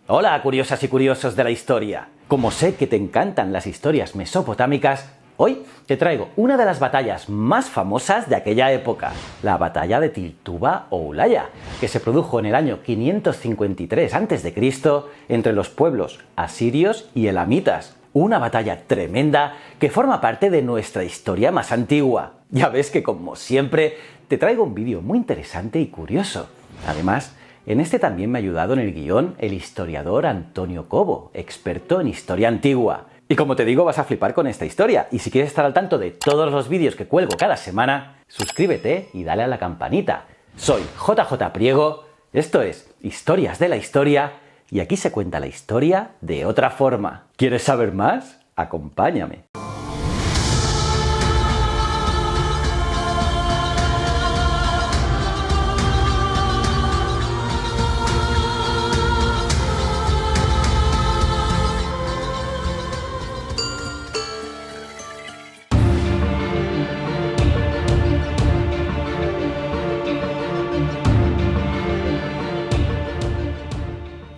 Hola, curiosas y curiosos de la historia. Como sé que te encantan las historias mesopotámicas, hoy te traigo una de las batallas más famosas de aquella época, la batalla de Tiltuba o Ulaya, que se produjo en el año 553 a.C. entre los pueblos asirios y elamitas. Una batalla tremenda que forma parte de nuestra historia más antigua. Ya ves que, como siempre, te traigo un vídeo muy interesante y curioso. Además, en este también me ha ayudado en el guión el historiador Antonio Cobo, experto en historia antigua. Y como te digo, vas a flipar con esta historia. Y si quieres estar al tanto de todos los vídeos que cuelgo cada semana, suscríbete y dale a la campanita. Soy JJ Priego, esto es Historias de la Historia, y aquí se cuenta la historia de otra forma. ¿Quieres saber más? Acompáñame.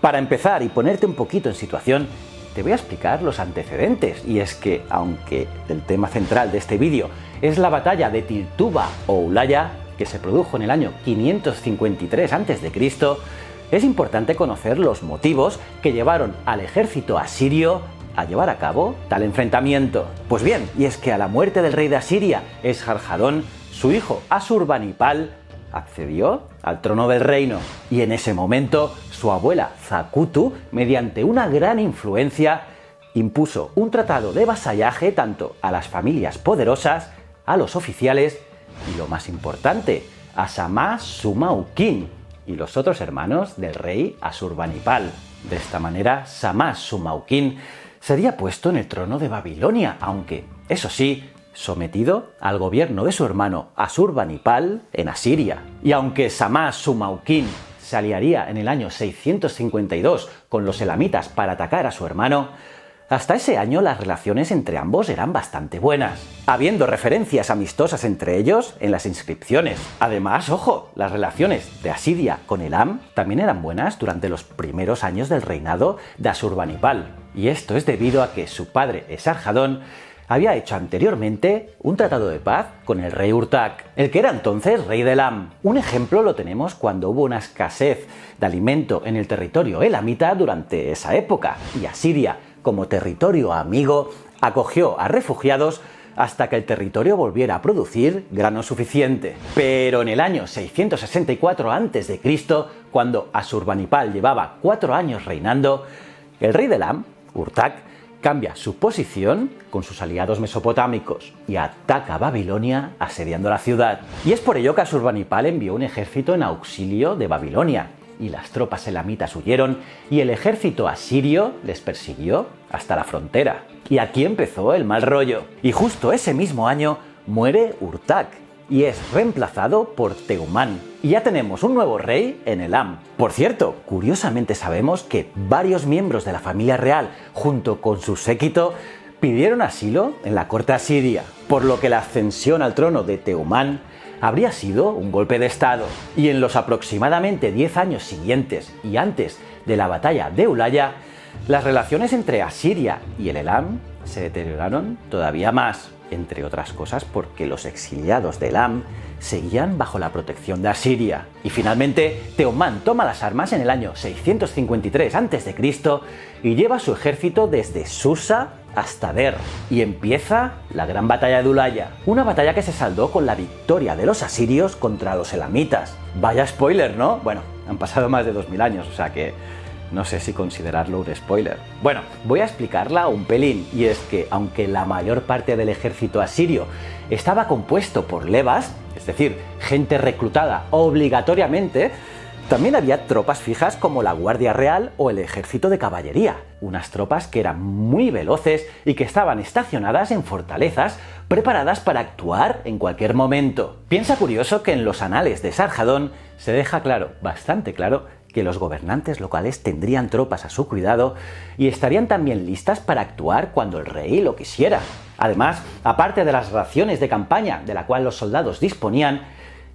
Para empezar y ponerte un poquito en situación, te voy a explicar los antecedentes, y es que, aunque el tema central de este vídeo es la batalla de Tiltuba o Ulaya, que se produjo en el año 553 a.C., es importante conocer los motivos que llevaron al ejército asirio a llevar a cabo tal enfrentamiento. Pues bien, y es que a la muerte del rey de Asiria, Esarhadón, su hijo Asurbanipal accedió al trono del reino, y en ese momento su abuela Zacutu, mediante una gran influencia, impuso un tratado de vasallaje tanto a las familias poderosas, a los oficiales y, lo más importante, a Shamash-shuma-ukin y los otros hermanos del rey Asurbanipal. De esta manera, Shamash-shuma-ukin sería puesto en el trono de Babilonia, aunque, eso sí, sometido al gobierno de su hermano Asurbanipal en Asiria. Y aunque Shamash-shuma-ukin se aliaría en el año 652 con los elamitas para atacar a su hermano, hasta ese año las relaciones entre ambos eran bastante buenas, habiendo referencias amistosas entre ellos en las inscripciones. Además, ojo, las relaciones de Asiria con Elam también eran buenas durante los primeros años del reinado de Asurbanipal. Y esto es debido a que su padre Esarhadón había hecho anteriormente un tratado de paz con el rey Urtak, el que era entonces rey de Elam. Un ejemplo lo tenemos cuando hubo una escasez de alimento en el territorio elamita durante esa época, y Asiria, como territorio amigo, acogió a refugiados hasta que el territorio volviera a producir grano suficiente. Pero en el año 664 a.C., cuando Asurbanipal llevaba 4 años reinando, el rey de Elam, Urtak, cambia su posición con sus aliados mesopotámicos y ataca a Babilonia asediando la ciudad. Y es por ello que Asurbanipal envió un ejército en auxilio de Babilonia, y las tropas elamitas huyeron y el ejército asirio les persiguió hasta la frontera. Y aquí empezó el mal rollo. Y justo ese mismo año muere Urtak y es reemplazado por Teumán. Y ya tenemos un nuevo rey en Elam. Por cierto, curiosamente sabemos que varios miembros de la familia real, junto con su séquito, pidieron asilo en la corte asiria, por lo que la ascensión al trono de Teumán habría sido un golpe de estado. Y en los aproximadamente 10 años siguientes y antes de la batalla de Ulaya, las relaciones entre Asiria y el Elam se deterioraron todavía más, entre otras cosas porque los exiliados de Elam seguían bajo la protección de Asiria. Y finalmente, Teumán toma las armas en el año 653 a.C. y lleva su ejército desde Susa hasta Der, y empieza la gran batalla de Ulaya, una batalla que se saldó con la victoria de los asirios contra los elamitas. Vaya spoiler, ¿no? Bueno, han pasado más de 2000 años, o sea que no sé si considerarlo un spoiler. Bueno, voy a explicarla un pelín, y es que aunque la mayor parte del ejército asirio estaba compuesto por levas, es decir, gente reclutada obligatoriamente, también había tropas fijas como la Guardia Real o el ejército de caballería, unas tropas que eran muy veloces y que estaban estacionadas en fortalezas preparadas para actuar en cualquier momento. Piensa curioso que en los anales de Esarhadón se deja claro, bastante claro, que los gobernantes locales tendrían tropas a su cuidado y estarían también listas para actuar cuando el rey lo quisiera. Además, aparte de las raciones de campaña de la cual los soldados disponían,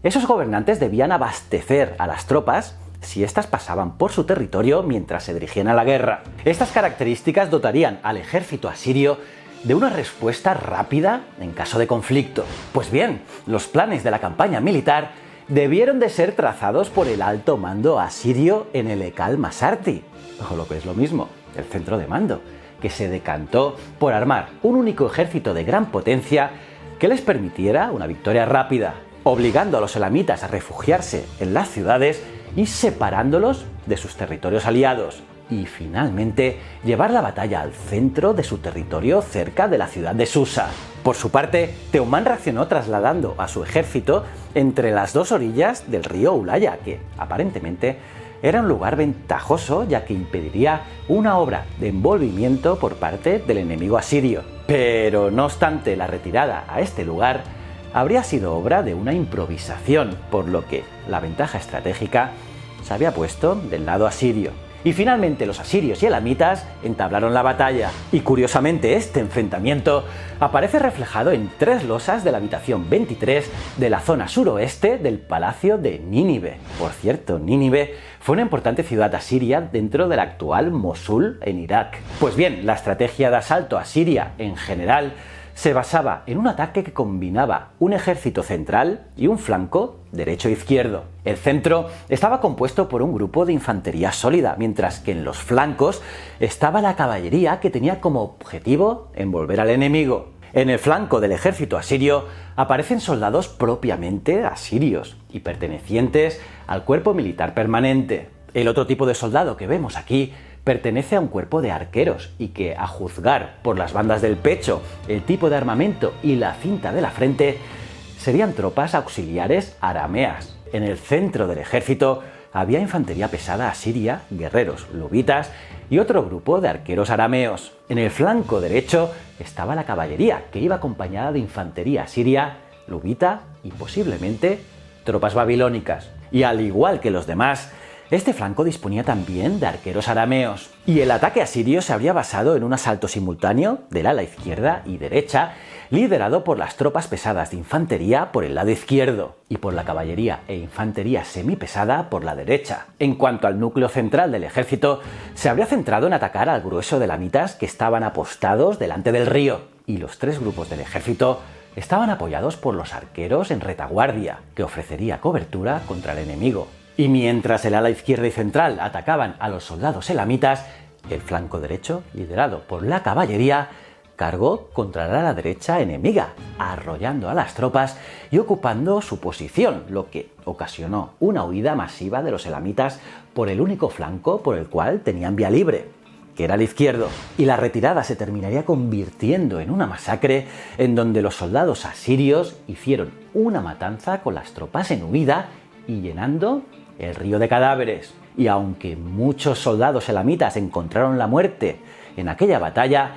esos gobernantes debían abastecer a las tropas si éstas pasaban por su territorio mientras se dirigían a la guerra. Estas características dotarían al ejército asirio de una respuesta rápida en caso de conflicto. Pues bien, los planes de la campaña militar debieron de ser trazados por el alto mando asirio en el Ekal Masarti, o lo que es lo mismo, el centro de mando, que se decantó por armar un único ejército de gran potencia que les permitiera una victoria rápida, obligando a los elamitas a refugiarse en las ciudades y separándolos de sus territorios aliados, y finalmente llevar la batalla al centro de su territorio cerca de la ciudad de Susa. Por su parte, Teumán reaccionó trasladando a su ejército entre las dos orillas del río Ulaya, que aparentemente era un lugar ventajoso ya que impediría una obra de envolvimiento por parte del enemigo asirio. Pero no obstante, la retirada a este lugar habría sido obra de una improvisación, por lo que la ventaja estratégica se había puesto del lado asirio. Y finalmente los asirios y elamitas entablaron la batalla. Y curiosamente este enfrentamiento aparece reflejado en 3 losas de la habitación 23 de la zona suroeste del palacio de Nínive. Por cierto, Nínive fue una importante ciudad asiria dentro de la actual Mosul en Irak. Pues bien, la estrategia de asalto asiria en general se basaba en un ataque que combinaba un ejército central y un flanco derecho e izquierdo. El centro estaba compuesto por un grupo de infantería sólida, mientras que en los flancos estaba la caballería que tenía como objetivo envolver al enemigo. En el flanco del ejército asirio aparecen soldados propiamente asirios y pertenecientes al cuerpo militar permanente. El otro tipo de soldado que vemos aquí pertenece a un cuerpo de arqueros y que, a juzgar por las bandas del pecho, el tipo de armamento y la cinta de la frente, serían tropas auxiliares arameas. En el centro del ejército había infantería pesada asiria, guerreros lubitas y otro grupo de arqueros arameos. En el flanco derecho estaba la caballería, que iba acompañada de infantería asiria, lubita y posiblemente tropas babilónicas. Y al igual que los demás, este flanco disponía también de arqueros arameos, y el ataque asirio se habría basado en un asalto simultáneo del ala izquierda y derecha, liderado por las tropas pesadas de infantería por el lado izquierdo, y por la caballería e infantería semipesada por la derecha. En cuanto al núcleo central del ejército, se habría centrado en atacar al grueso de elamitas que estaban apostados delante del río, y los 3 grupos del ejército estaban apoyados por los arqueros en retaguardia, que ofrecería cobertura contra el enemigo. Y mientras el ala izquierda y central atacaban a los soldados elamitas, el flanco derecho, liderado por la caballería, cargó contra el ala derecha enemiga, arrollando a las tropas y ocupando su posición, lo que ocasionó una huida masiva de los elamitas por el único flanco por el cual tenían vía libre, que era el izquierdo. Y la retirada se terminaría convirtiendo en una masacre en donde los soldados asirios hicieron una matanza con las tropas en huida y llenando el río de cadáveres. Y aunque muchos soldados elamitas encontraron la muerte en aquella batalla,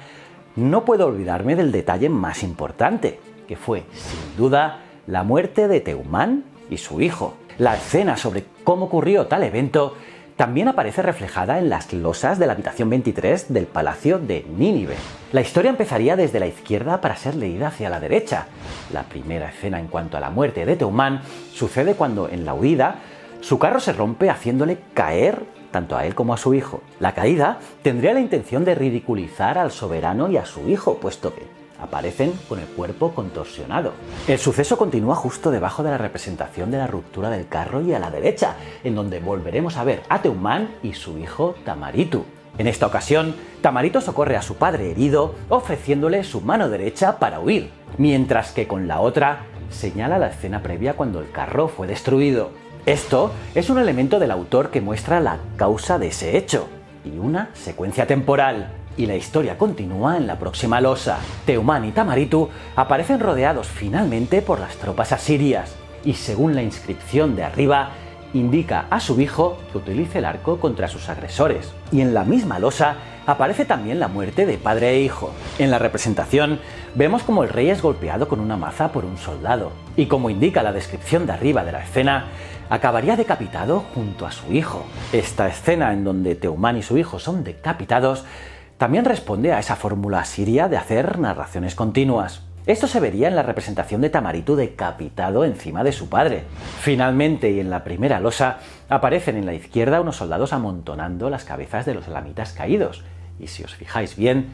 no puedo olvidarme del detalle más importante, que fue, sin duda, la muerte de Teumán y su hijo. La escena sobre cómo ocurrió tal evento también aparece reflejada en las losas de la habitación 23 del palacio de Nínive. La historia empezaría desde la izquierda para ser leída hacia la derecha. La primera escena en cuanto a la muerte de Teumán sucede cuando, en la huida, su carro se rompe haciéndole caer tanto a él como a su hijo. La caída tendría la intención de ridiculizar al soberano y a su hijo, puesto que aparecen con el cuerpo contorsionado. El suceso continúa justo debajo de la representación de la ruptura del carro y a la derecha, en donde volveremos a ver a Teumán y su hijo Tamaritu. En esta ocasión, Tamaritu socorre a su padre herido, ofreciéndole su mano derecha para huir, mientras que con la otra señala la escena previa cuando el carro fue destruido. Esto es un elemento del autor que muestra la causa de ese hecho y una secuencia temporal. Y la historia continúa en la próxima losa. Teumán y Tamaritu aparecen rodeados finalmente por las tropas asirias y, según la inscripción de arriba, indica a su hijo que utilice el arco contra sus agresores. Y en la misma losa aparece también la muerte de padre e hijo. En la representación vemos como el rey es golpeado con una maza por un soldado, y como indica la descripción de arriba de la escena, acabaría decapitado junto a su hijo. Esta escena en donde Teumán y su hijo son decapitados también responde a esa fórmula asiria de hacer narraciones continuas. Esto se vería en la representación de Tamaritu decapitado encima de su padre. Finalmente, y en la primera losa, aparecen en la izquierda unos soldados amontonando las cabezas de los elamitas caídos. Y si os fijáis bien,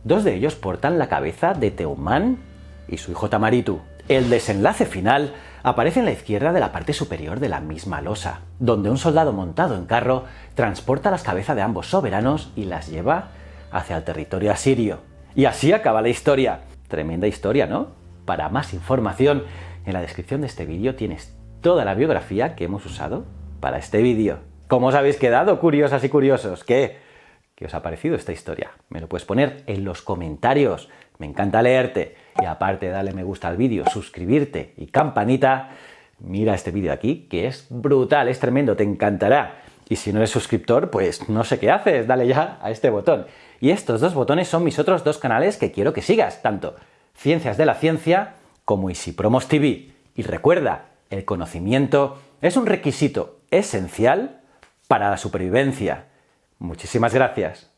dos de ellos portan la cabeza de Teumman y su hijo Tamaritu. El desenlace final aparece en la izquierda de la parte superior de la misma losa, donde un soldado montado en carro transporta las cabezas de ambos soberanos y las lleva hacia el territorio asirio. Y así acaba la historia. Tremenda historia, ¿no? Para más información, en la descripción de este vídeo tienes toda la biografía que hemos usado para este vídeo. ¿Cómo os habéis quedado, curiosas y curiosos? ¿Qué os ha parecido esta historia? Me lo puedes poner en los comentarios. Me encanta leerte. Y aparte de darle me gusta al vídeo, suscribirte y campanita, mira este vídeo aquí, que es brutal, es tremendo, te encantará. Y si no eres suscriptor, pues no sé qué haces, dale ya a este botón. Y estos dos botones son mis otros dos canales que quiero que sigas, tanto Ciencias de la Ciencia como Easy Promos TV. Y recuerda, el conocimiento es un requisito esencial para la supervivencia. Muchísimas gracias.